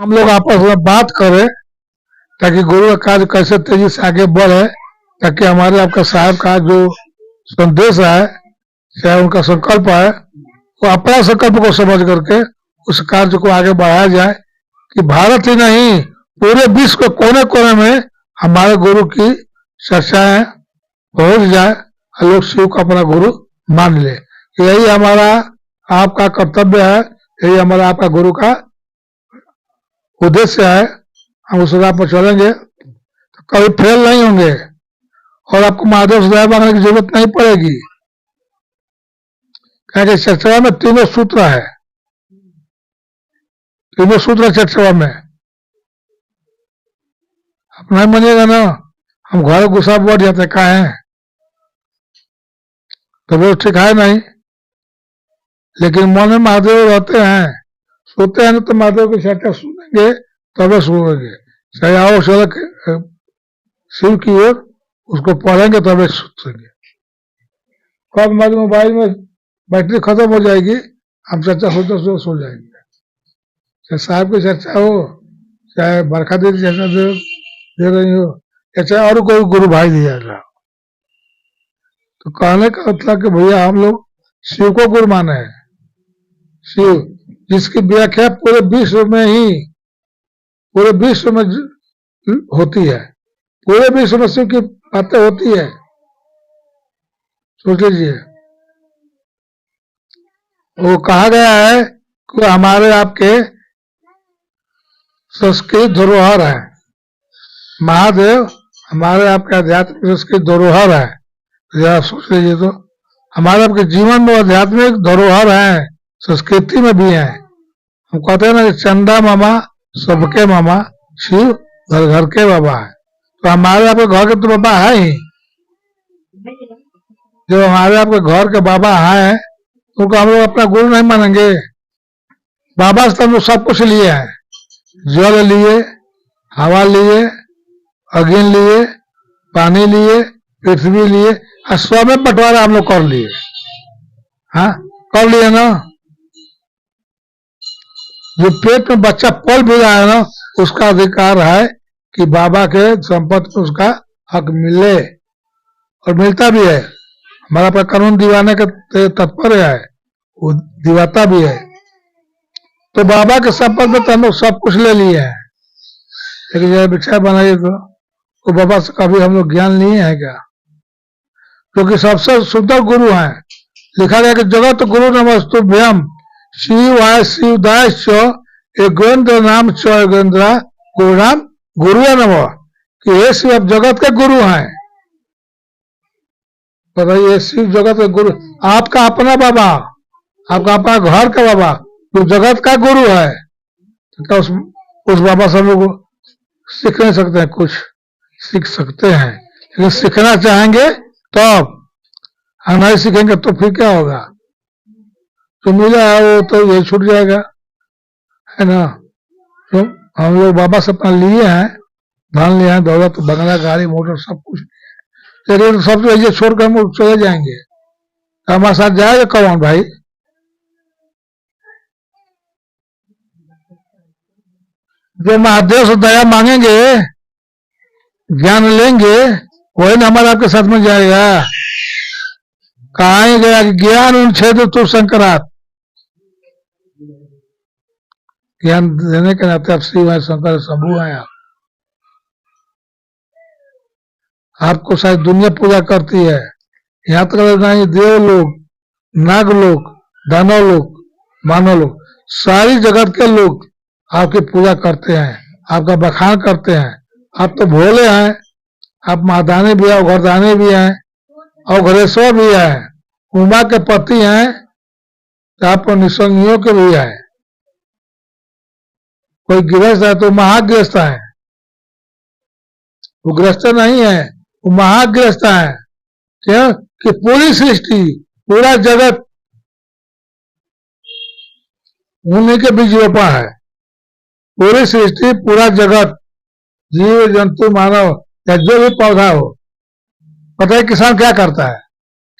हम लोग आपस में बात करें ताकि गुरु का कार्य कैसे तेजी से आगे बढ़े, ताकि हमारे आपका साहब का जो संदेश है, चाहे उनका संकल्प है, वो अपना संकल्प को समझ करके उस कार्य को आगे बढ़ाया जाए कि भारत ही नहीं पूरे विश्व के कोने कोने में हमारे गुरु की चर्चाएं पहुंच जाए और लोग शिव को अपना गुरु मान ले। यही हमारा आपका कर्तव्य है, यही हमारा आपका गुरु का उद्देश्य है। हम उस राह पर चलेंगे तो कभी फेल नहीं होंगे और आपको महादेव से दया मांगने की जरूरत नहीं पड़ेगी, क्योंकि चर्चा में तीनों सूत्र है, तीनों सूत्र चर्चा में। आप नहीं मानिएगा ना, हम घर गुस्सा बढ़ जाते का है तो वो ठीक है नहीं, लेकिन मन में महादेव रहते हैं, सोते हैं ना तो महादेव की चर्चा सुनेंगे तबे सुनेंगे, चाहे आओ चलो शिव की ओर उसको पढ़ेंगे तबे सुनेंगे। कब हमारे मोबाइल में बैटरी खत्म हो जाएगी, हम चर्चा सोचते सो जाएंगे। चाहे साहब की चर्चा हो, चाहे बरखा दीदी चर्चा दे रही हो, या चाहे और कोई गुरु भाई दिया रहा हो, तो कहने का मतलब कि भैया हम लोग शिव को गुरु माने हैं। शिव जिसकी व्याख्या पूरे विश्व में होती है, पूरे विश्व में शिव की बातें होती है। सोच लीजिए, वो कहा गया है कि हमारे आपके संस्कृत धरोहर है, महादेव हमारे आपके आध्यात्मिक संस्कृत धरोहर है। जरा सोच लीजिए तो, हमारे आपके जीवन में आध्यात्मिक धरोहर है, संस्कृति में भी है। हम कहते हैं ना कि चंदा मामा सबके मामा, शिव घर घर के बाबा है, तो हमारे आपके घर के तो बाबा है ही। जो हमारे आपके घर के बाबा हैं उनको हम लोग अपना गुरु नहीं मानेंगे। बाबा से हम लोग सब कुछ लिए हैं, जल लिए, हवा लिए, अग्नि लिए, पानी लिए, पृथ्वी लिए, और सब में बंटवारा हम लोग कर लिए। हाँ कर लिए ना। जो पेट में बच्चा पल भी रहा है ना, उसका अधिकार है कि बाबा के संपत्ति में उसका हक मिले, और मिलता भी है। हमारा अपना कानून दिवाने के तत्पर है, वो दिवाता भी है। तो बाबा के संपत्ति में तो हम लोग सब कुछ ले लिए हैं, लेकिन जब भिक्षा बनाइए तो बाबा से कभी हम लोग ज्ञान लिए हैं क्या? क्योंकि सबसे सुंदर गुरु हैं। लिखा गया कि जगत गुरु नमस्तुभ्यम शिवाय शिवदाय च योगेंद्र नाम च योगेंद्र गुरु नाम गुरु नमः, कि ये शिव अब जगत के गुरु हैं। बताइए, शिव जगत के गुरु, आपका अपना बाबा, आपका अपना घर का बाबा जो जगत का गुरु है, तो क्या उस बाबा से हम लोग सीख नहीं सकते हैं? कुछ सीख सकते हैं, लेकिन सीखना चाहेंगे तब, हम नहीं सीखेंगे तो फिर क्या होगा? जो मिला है वो तो ये छूट जाएगा, है ना। तो हम लोग बाबा से अपना लिए हैं, धन लिए हैं, दौलत, बंगला, गाड़ी, मोटर सब कुछ, लेकिन सब तो ये छोड़कर हम लोग चले जाएंगे, तो हमारे साथ जाएगा कौन भाई? जो महादेव से दया मांगेंगे, ज्ञान लेंगे, वही ना हमारे आपके साथ में जाएगा। कहा ही गया कि ज्ञान उच्छेद तो शंकरात, ज्ञान देने के नाते आप शिव है, शंकर शंभू है। आपको शायद दुनिया पूजा करती है, यहाँ तक नहीं, देव लोग, नाग लोग, दानव लोग, मानव लोग, सारी जगत के लोग आपकी पूजा करते हैं, आपका बखान करते हैं। आप तो भोले हैं, आप महादानी भी हैं, घरदानी भी हैं, और घरेश्वर भी हैं, उमा के पति हैं, तो आप निसंगियों के भी हैं। कोई गृहस्थ है तो महागृहस्थ है, वो गृहस्थ नहीं है, वो महागृहस्थ है। क्यों? कि पूरी सृष्टि, पूरा जगत उन्हीं के बीज रोपा है। पूरी सृष्टि, पूरा जगत, जीव जंतु मानव या जो भी पौधा हो, पता है किसान क्या करता है?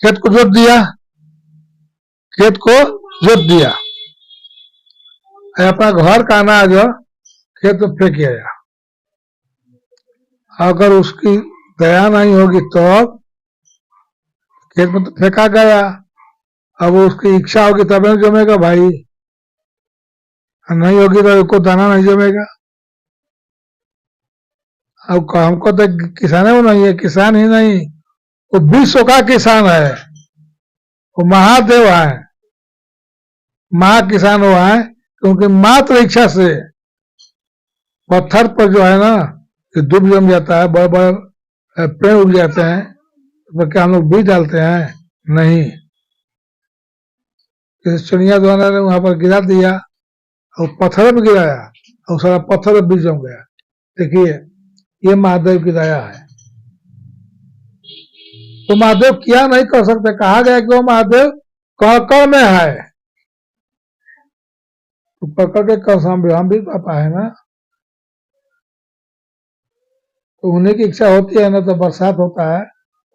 खेत को जोत दिया, खेत को जोत दिया, अपना घर का अनाज खेत में फेंक आया। अगर उसकी दया नहीं होगी तो खेत में तो फेंका गया, अब उसकी इच्छा होगी तब नहीं जमेगा भाई, नहीं होगी तो उसको दाना नहीं जमेगा। अब हमको तो किसान वो नहीं है, किसान ही नहीं, वो विश्व का किसान है, वो महादेव है, महा किसान वो है, क्योंकि मात्र इच्छा से पत्थर पर जो है ना दुब जम जाता है, बड़े बड़े पेड़ उग जाते हैं, तो क्या हम लोग बीज डालते हैं? नहीं, किसी चिड़िया द्वारा ने वहां पर गिरा दिया और पत्थर में गिराया और सारा पत्थर बीज जम गया। देखिए ये महादेव की दया है। तो महादेव क्या नहीं कर सकते, कहा गया कि वो महादेव कण में है, तो पकड़ के कसम हम भी पापा है ना, तो उन्हीं की इच्छा होती है ना तो बरसात होता है,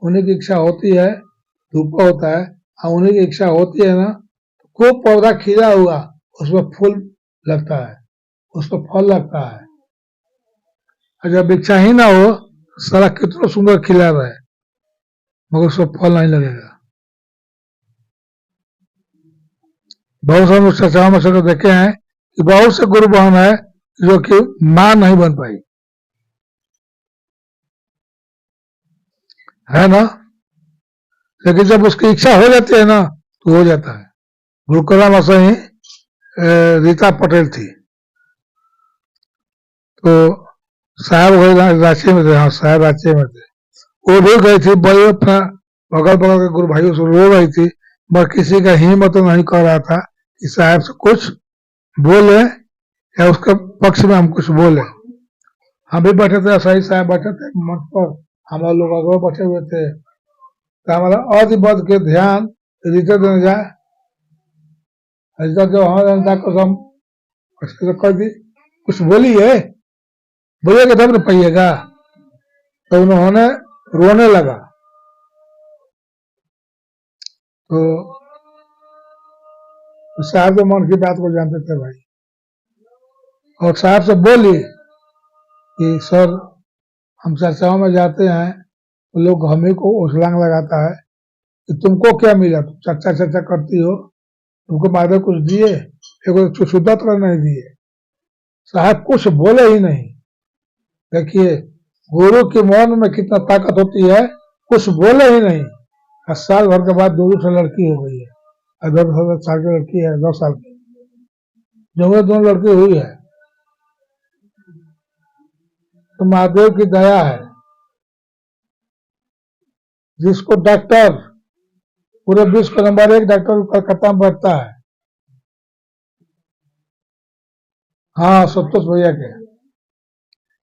उन्हीं की इच्छा होती है धूप होता है, और उन्हीं की इच्छा होती है ना तो खूब पौधा खिला हुआ उसमें फूल लगता है, उसमें फल लगता है। और जब इच्छा ही ना हो सारा कितना सुंदर खिला रहा है मगर उसमें फल नहीं लगेगा। बहुत सारे चर्चाओं में से देखे हैं कि बहुत से गुरु बहन है जो कि मां नहीं बन पाई, है ना, लेकिन जब उसकी इच्छा हो जाती है ना तो हो जाता है। गुरुकुलम ऐसे ही रीता पटेल थी, तो साहब रांची में थे, हाँ साहब रांची में थे, वो भी गई थी, बड़े अपना बगल बगल के गुरु भाइयों से रो रही थी, मगर किसी का हिम्मत नहीं कर रहा था कि साहब से कुछ बोले या उसके पक्ष में हम कुछ बोले। हम भी बैठे थे, सही साहब बैठे थे मंच पर, हमारे लोग अगवा बैठे हुए थे, तो हमारा अधिबद्ध के ध्यान रिजल्ट देने जाए, रिजल्ट जो हमारे जनता को हम कर दी, कुछ बोलिए, बोलिएगा तब न पाइएगा, तो उन्होंने रोने लगा। तो साहब तो मन की बात को जानते थे भाई, और साहब से बोली कि सर हम चर्चाओं में जाते हैं तो लोग हमें को उछलांग लगाता है कि तुमको क्या मिला, तुम चर्चा चर्चा करती हो, तुमको महादेव कुछ दिए? एक शुद्धा तरह नहीं दिए। साहब कुछ बोले ही नहीं। देखिए गुरु के मौन में कितना ताकत होती है, कुछ बोले ही नहीं। और साल भर के बाद दूसरी लड़की हो गई है, 10 साल की लड़की है, 10 साल की, जो दोनों लड़की हुई है, तो महादेव की दया है। जिसको डॉक्टर पूरे विश्व का नंबर 1 डॉक्टर कलकत्ता में बैठता है, हाँ संतोष भैया के,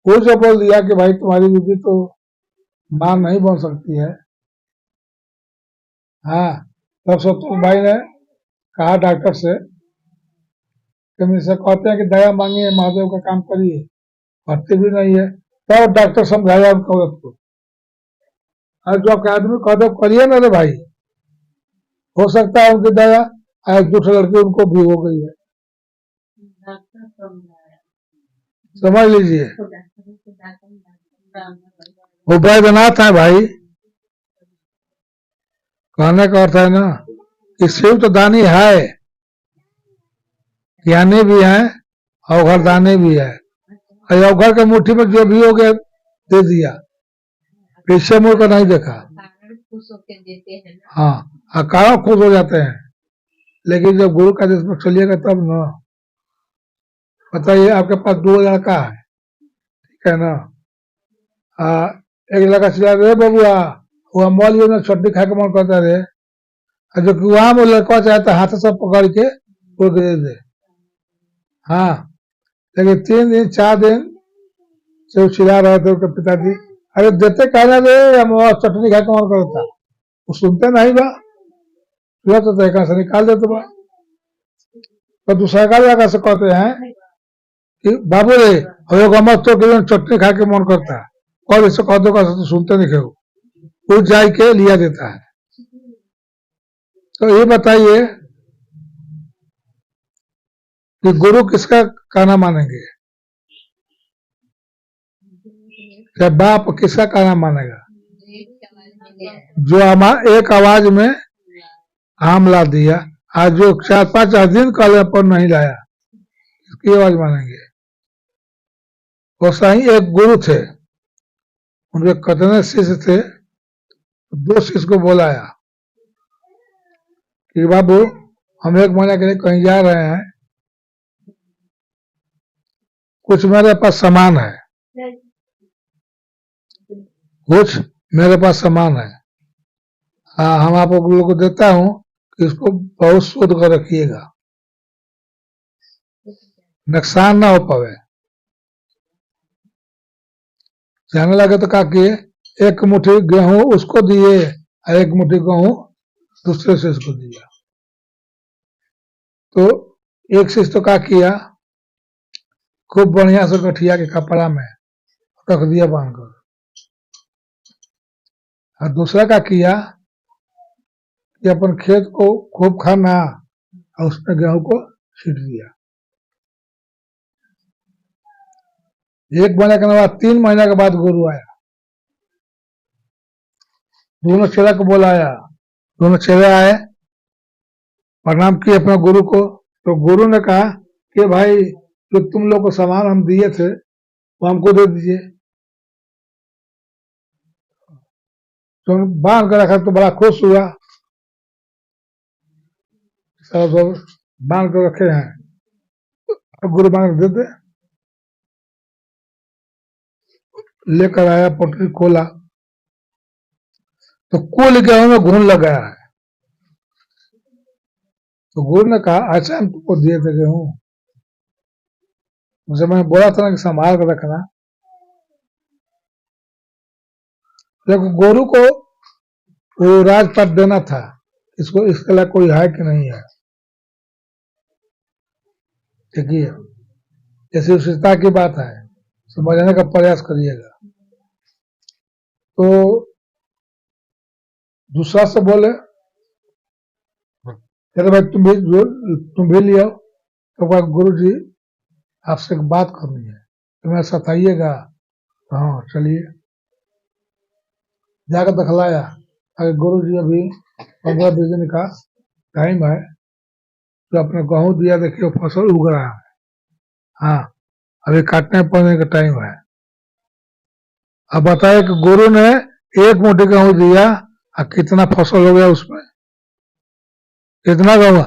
वो जो बोल दिया कि भाई तुम्हारी बीवी तो मां नहीं बन सकती है, हाँ, तब संतोष भाई ने कहा डॉक्टर से कि मुझसे कहते हैं कि दया मांगिए, महादेव का काम करिए, करते भी नहीं है, तब डॉक्टर समझाया उनको औरत को, और जो आदमी कहते करिए ना रे भाई, हो सकता है उनकी दया आज दूसरे लड़की उनको भी हो गई है, समझ लीजिए। वो वैद्यनाथ है भाई, कहने का अर्थ है ना कि शिव तो दानी है, ज्ञानी भी है, अवघर दानी भी है, और अवघर के मुट्ठी में जो भी हो गया दे दिया, पीछे मुड़ कर नहीं देखा, हाँ कारण खुश हो जाते हैं, लेकिन जब गुरु का देश में चलिएगा तब ना, बताइए आपके पास 2 लड़का है, ठीक है ना, एक लड़का चला रे बबुआ वह मॉल में छुट्टी खा के मन करता रहे, जो कि वहां वो लड़का चाहता हाथ से पकड़ के वो दे दे, हाँ, लेकिन 3 दिन 4 दिन से वो चिल्ला रहे थे उसके पिताजी, अरे देते कहना दे हम चटनी खा के मन करता, वो सुनते नहीं बा, तो तरीका से निकाल देते बा। तो दूसरा जगह से कहते हैं कि बाबू रे हो मत तो चटनी खा के मन करता है, और इससे कह दो तो सुनते नहीं खे, वो जाए के लिया देता है। तो ये बताइए कि गुरु किसका कहना मानेंगे? क्या बाप किसका कहना मानेगा? जो एक आवाज में आम ला दिया, आज जो 4-5 दिन काले पर नहीं लाया, इसकी आवाज मानेंगे? वैसा ही एक गुरु थे, उनके कितने शिष्य थे, 2 शिष्य को बुलाया कि बाबू हम 1 महीने के लिए कहीं जा रहे हैं, कुछ मेरे पास सामान है, कुछ मेरे पास सामान है, हाँ हम आप लोगों को देता हूं कि इसको बहुत शुद्ध कर रखिएगा, नुकसान ना हो पावे। जाने लगे तो क्या किए, 1 मुट्ठी गेहूं उसको दिए और 1 मुट्ठी गेहूं दूसरे से उसको दिया। तो एक शिष्य तो क्या किया, खूब बढ़िया से गठिया के कपड़ा में रख दिया बांधकर, और दूसरा क्या किया कि अपन खेत को खूब खाना और उसमें गेहूं को छीट दिया। 1 महीने के बाद 3 महीने के बाद गुरु आया, दोनों चेला को बुलाया, दोनों चेले आए, प्रणाम किए अपने गुरु को। तो गुरु ने कहा कि भाई जो तुम लोग को सामान हम दिए थे वो हमको दे दीजिए। तो बांध कर रखा तो बड़ा खुश हुआ, बांध कर रखे हैं, अब गुरु बांध दे दे। लेकर आया, पोटली खोला तो कुल गेहूं में घुन लग गया है। तो गुरु ने कहा अच्छा हम तुमको दिए थे गेहूं, मुझे मैंने बोला था ना कि संभाल कर रखना। लेकिन गुरु को वो राजपाट देना था, इसको इसके लिए कोई है कि नहीं है, ठीक है, ऐसी उचितता की बात है, समझने का प्रयास करिएगा। तो दूसरा से बोले चलो भाई तुम भी ले आओ। तो गुरु जी आपसे एक बात करनी है, तो मेरे साथ आइएगा। हाँ चलिए, जाकर दिखलाया, अगर गुरु जी अभी 15-20 दिन का टाइम है, तो अपने गेहूं दिया, देखिए फसल उग रहा है, हाँ अभी काटने पड़ने का टाइम है। अब बताए कि गुरु ने 1 मुट्ठी गेहूं दिया और कितना फसल हो गया उसमें, कितना गेहूं,